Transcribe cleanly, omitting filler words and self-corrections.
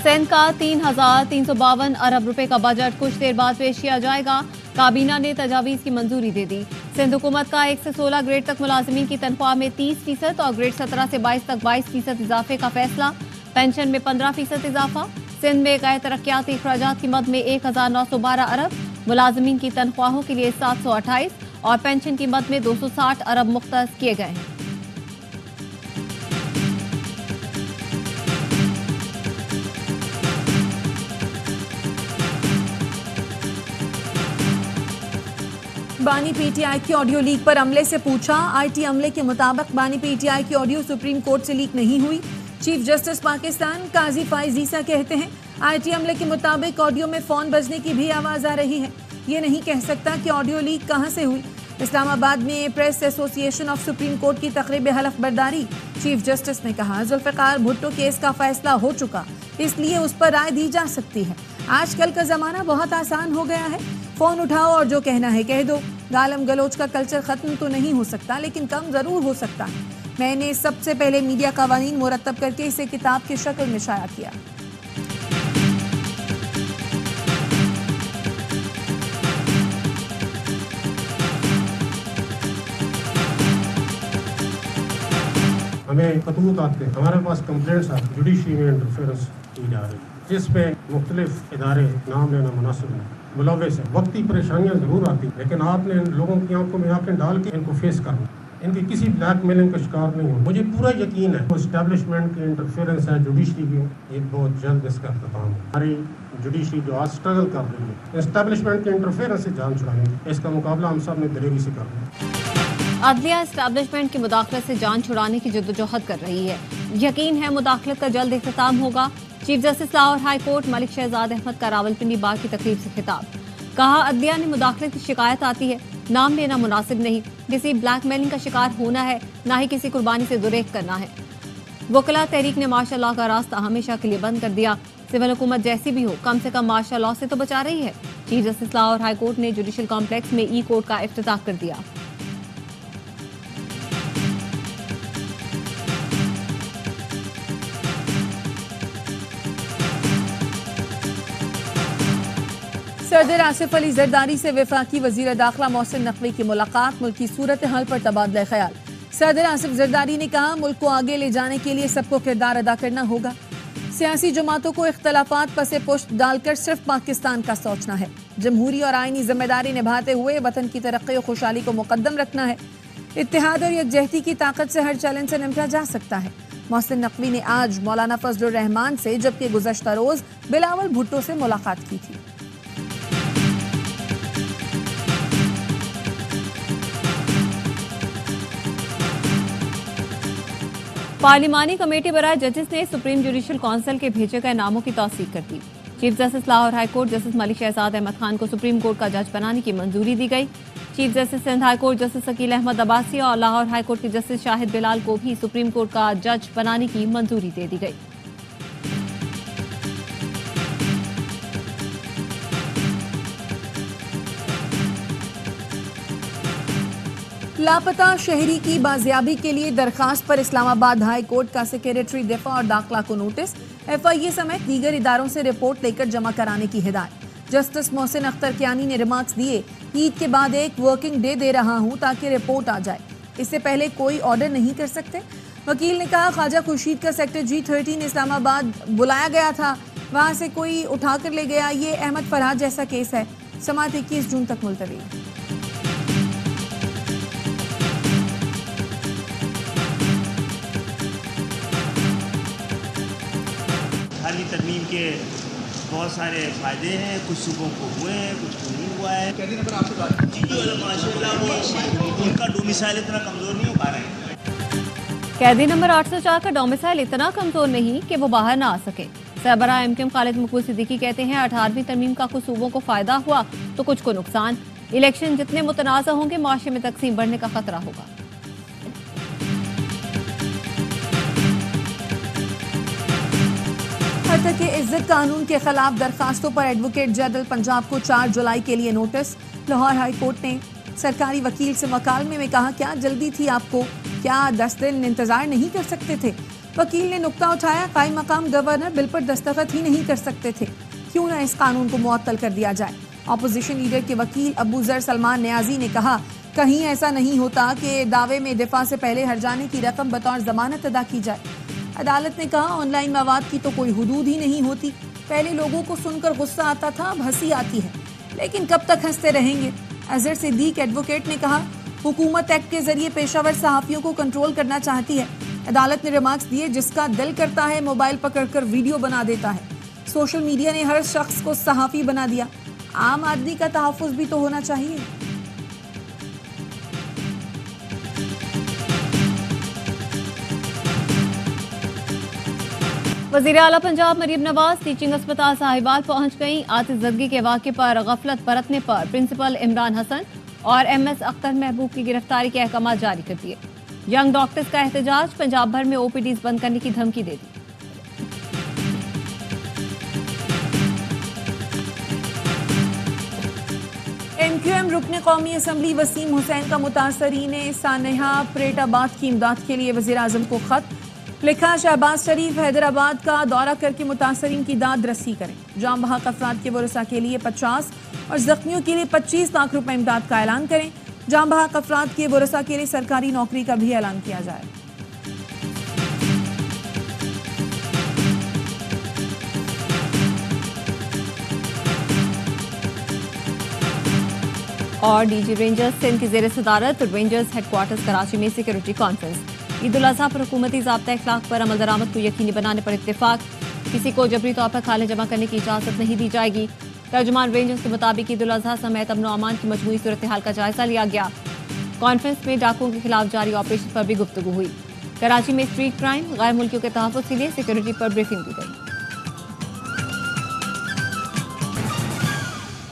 सिंध का 3,352 अरब रुपए का बजट कुछ देर बाद पेश किया जाएगा। काबीना ने तजावीज की मंजूरी दे दी। सिंध हुकूमत का 1 से 16 ग्रेड तक मुलाजिमीन की तनख्वाह में 30% और ग्रेड 17 से 22 तक 22% इजाफे का फैसला। पेंशन में 15% इजाफा। सिंध में गैर तरक्याती अखराजात की मद में 1,912 अरब, मुलाजिमीन की तनख्वाहों के लिए 728 और पेंशन की मद में 260 अरब मुख्तस किए गए हैं। बानी पीटीआई की ऑडियो लीक पर अमले से पूछा। आईटी अमले के मुताबिक बानी पीटीआई की ऑडियो सुप्रीम कोर्ट से लीक नहीं हुई। चीफ जस्टिस पाकिस्तान काजी फाइज ईसा कहते हैं आईटी अमले के मुताबिक ऑडियो में फोन बजने की भी आवाज आ रही है। ये नहीं कह सकता कि ऑडियो लीक कहां से हुई। इस्लामाबाद में press association of supreme court की तकरीब हलफ बर्दारी। चीफ जस्टिस ने कहा जुल्फिकार भुट्टो केस का फैसला हो चुका, इसलिए उस पर राय दी जा सकती है। आजकल का जमाना बहुत आसान हो गया है, फोन उठाओ और जो कहना है कह दो। गालम गलोच का कल्चर खत्म तो नहीं हो सकता, लेकिन कम जरूर हो सकता है। मैंने सबसे पहले मीडिया कवानीन मुरतब करके इसे किताब की शक्ल में शाया किया। हमें खतूत आते हैं, हमारे पास कंप्लेंट्स आती, जुडिशरी में इंटरफेरेंस की जा रही है, जिसपे मुख्तलिफ इदारे नाम लेना मुनासिब नहीं, मुलव्वस है। वक्ती परेशानियां जरूर आती, लेकिन आपने इन लोगों की आंखों में आंखें डाल के इनको फेस करना, इनकी किसी ब्लैकमेलिंग का शिकार नहीं हो। मुझे पूरा यकीन है एस्टैब्लिशमेंट की इंटरफेरेंस है जुडिशरी की, ये बहुत जल्द इसका अख्ताम है। हमारी जुडिशरी जो आज स्ट्रगल कर रही है एस्टैब्लिशमेंट के इंटरफेरेंस से जान छुड़ाने, इसका मुकाबला हम सब ने दिलेरी से करना है। अदलिया एस्टैब्लिशमेंट की मुदाखलत से जान छुड़ाने की जद्दोजहद कर रही है। यकीन है मुदाखलत का जल्द इख्तिताम होगा। Chief justice Lahore high court Malik Shahzad Ahmad का रावलपिंडी बार की तकरीब से खिताब। कहा अदलिया ने मुदाखलत की शिकायत आती है, नाम लेना मुनासिब नहीं। किसी ब्लैकमेलिंग का शिकार होना है, ना ही किसी कुर्बानी से दुरेक करना है। वकला तहरीक ने मार्शल लॉ का रास्ता हमेशा के लिए बंद कर दिया। सिविल हुकूमत जैसी भी हो, कम से कम मार्शल लॉ से तो बचा रही है। Chief justice Lahore high court ने जुडिशल कॉम्प्लेक्स में ई कोर्ट का इफ्तिताह कर दिया। सदर आसिफ अली जरदारी से वफाकी वजीर दाखिला मोहसिन नकवी की मुलाकात। मुल्की सूरत हाल पर तबादला ख्याल। सदर आसिफ जरदारी ने कहा मुल्क को आगे ले जाने के लिए सबको किरदार अदा करना होगा। सियासी जमातों को इख्तलाफात पसे पुष्ट डालकर सिर्फ पाकिस्तान का सोचना है। जमहूरी और आईनी जिम्मेदारी निभाते हुए वतन की तरक्की और खुशहाली को मुकद्दम रखना है। इत्तेहाद और यकजहती की ताकत से हर चैलेंज से निपटा जा सकता है। मोहसिन नकवी ने आज मौलाना फजलुर रहमान से, जबकि गुज़श्ता रोज बिलावल भुट्टो से मुलाकात की थी। पार्लिमानी कमेटी बराए जजेस ने सुप्रीम जुडिशल काउंसिल के भेजे गए नामों की तौसीक कर दी। Chief justice Lahore high court justice Malik Shahzad Ahmad Khan को सुप्रीम कोर्ट का जज बनाने की मंजूरी दी गई। Chief justice Sindh high court justice Akeel Ahmed Abbasi और लाहौर हाई कोर्ट के जस्टिस शाहिद बिलाल को भी सुप्रीम कोर्ट का जज बनाने की मंजूरी दे दी गई। लापता शहरी की बाजियाबी के लिए दरखास्त पर इस्लामाबाद हाई कोर्ट का सेक्रेटरी दिफा और दाखिला को नोटिस। FIA समेत दीगर इदारों से रिपोर्ट लेकर जमा कराने की हिदायत। जस्टिस मोहसिन अख्तर कियानी ने रिमार्क्स दिए, ईद के बाद एक वर्किंग डे दे रहा हूं ताकि रिपोर्ट आ जाए, इससे पहले कोई ऑर्डर नहीं कर सकते। वकील ने कहा ख्वाजा खुर्शीद का सेक्टर G13 इस्लामाबाद बुलाया गया था, वहां से कोई उठा कर ले गया। ये अहमद फरहाद जैसा केस है। समाअत 21 जून तक मुलतवी। हाली तरमीम के बहुत सारे फ़ायदे हैं, कुछ सूबों को हुए हैं, कुछ को नहीं हुआ है। कैदी नंबर 804 जी माशाल्लाह वो उनका डोमिसाइल इतना कमज़ोर नहीं हो पा रहा है। कैदी नंबर 804 का डोमिसाइल इतना कमज़ोर नहीं कि वो बाहर ना आ सके। सरबराह एमक्यूएम खालिद मकबूल सिद्दीकी कहते हैं 18वीं तरमीम का कुछ सूबों को फ़ायदा हुआ तो कुछ को नुकसान। इलेक्शन जितने मुतनाज़ा होंगे माशरे में तकसीम बढ़ने का खतरा होगा। हत्या के इज्जत कानून के खिलाफ दरखास्तों पर एडवोकेट जनरल पंजाब को 4 जुलाई के लिए नोटिस। लाहौर हाई कोर्ट ने सरकारी वकील से मकालमे में कहा क्या जल्दी थी आपको, क्या 10 दिन इंतजार नहीं कर सकते थे। वकील ने नुक्ता उठाया, कायम मकाम गवर्नर बिल पर दस्तखत ही नहीं कर सकते थे, क्यों न इस कानून को मुअत्तल कर दिया जाए। ऑपोजिशन लीडर के वकील अबू जर सलमान न्याजी ने कहा, कहीं ऐसा नहीं होता कि दावे में दिफा से पहले हर्जाने की रकम बतौर जमानत अदा की जाए। अदालत ने कहा, ऑनलाइन मवाद की तो कोई हुदूद ही नहीं होती। पहले लोगों को सुनकर गुस्सा आता था, अब हंसी आती है, लेकिन कब तक हंसते रहेंगे। अजहर सिद्दीक एडवोकेट ने कहा, हुकूमत एक्ट के जरिए पेशावर सहाफियों को कंट्रोल करना चाहती है। अदालत ने रिमार्क्स दिए, जिसका दिल करता है मोबाइल पकड़कर वीडियो बना देता है। सोशल मीडिया ने हर शख्स को सहाफी बना दिया। आम आदमी का तहफ़्फ़ुज़ भी तो होना चाहिए। वज़ीर आला पंजाब मरीम नवाज टीचिंग अस्पताल साहिवाल पहुंच गईं। आतिशज़दगी के वाक़े पर गफलत बरतने पर प्रिंसिपल इमरान हसन और MS अख्तर महबूब की गिरफ्तारी के अहकाम जारी कर दिए। यंग डॉक्टर्स का एहतजाज, पंजाब भर में OPDs बंद करने की धमकी दे दी। MQM रुकने कौमी असम्बली वसीम हुसैन का मुतासरीन सानेहा परेटाबाद की इमदाद के लिए वज़ीर आज़म को खत लिखा। शहबाज शरीफ हैदराबाद का दौरा करके मुतासरीन की दाद रसी करें। जाम बहक अफराद के वरसा के लिए 50 और जख्मियों के लिए 25 लाख रुपए इमदाद का ऐलान करें। जाम बहक अफराद के वरसा के लिए सरकारी नौकरी का भी ऐलान किया जाए। और DG रेंजर्स सिंध की ज़ेर सदारत रेंजर्स हेडक्वार्टर्स कराची में सिक्योरिटी कॉन्फ्रेंस। ईद उल अज़हा पर हुकूमती ज़ाब्ता इखलाक पर अमल दरामद को यकीनी बनाने पर इत्तेफाक। किसी को जबरी तौर पर खाले जमा करने की इजाज़त नहीं दी जाएगी। तर्जुमान रेंजर्स के मुताबिक ईद उल अज़हा समेत अमन व अमान की मजमूई सूरत हाल का जायजा लिया गया। कॉन्फ्रेंस में डाकुओं के खिलाफ जारी ऑपरेशन पर भी गुफ्तगू हुई। कराची में स्ट्रीट क्राइम, गैर मुल्कियों के तहफ़्फ़ुज़ के लिए सिक्योरिटी पर ब्रीफिंग दी गई।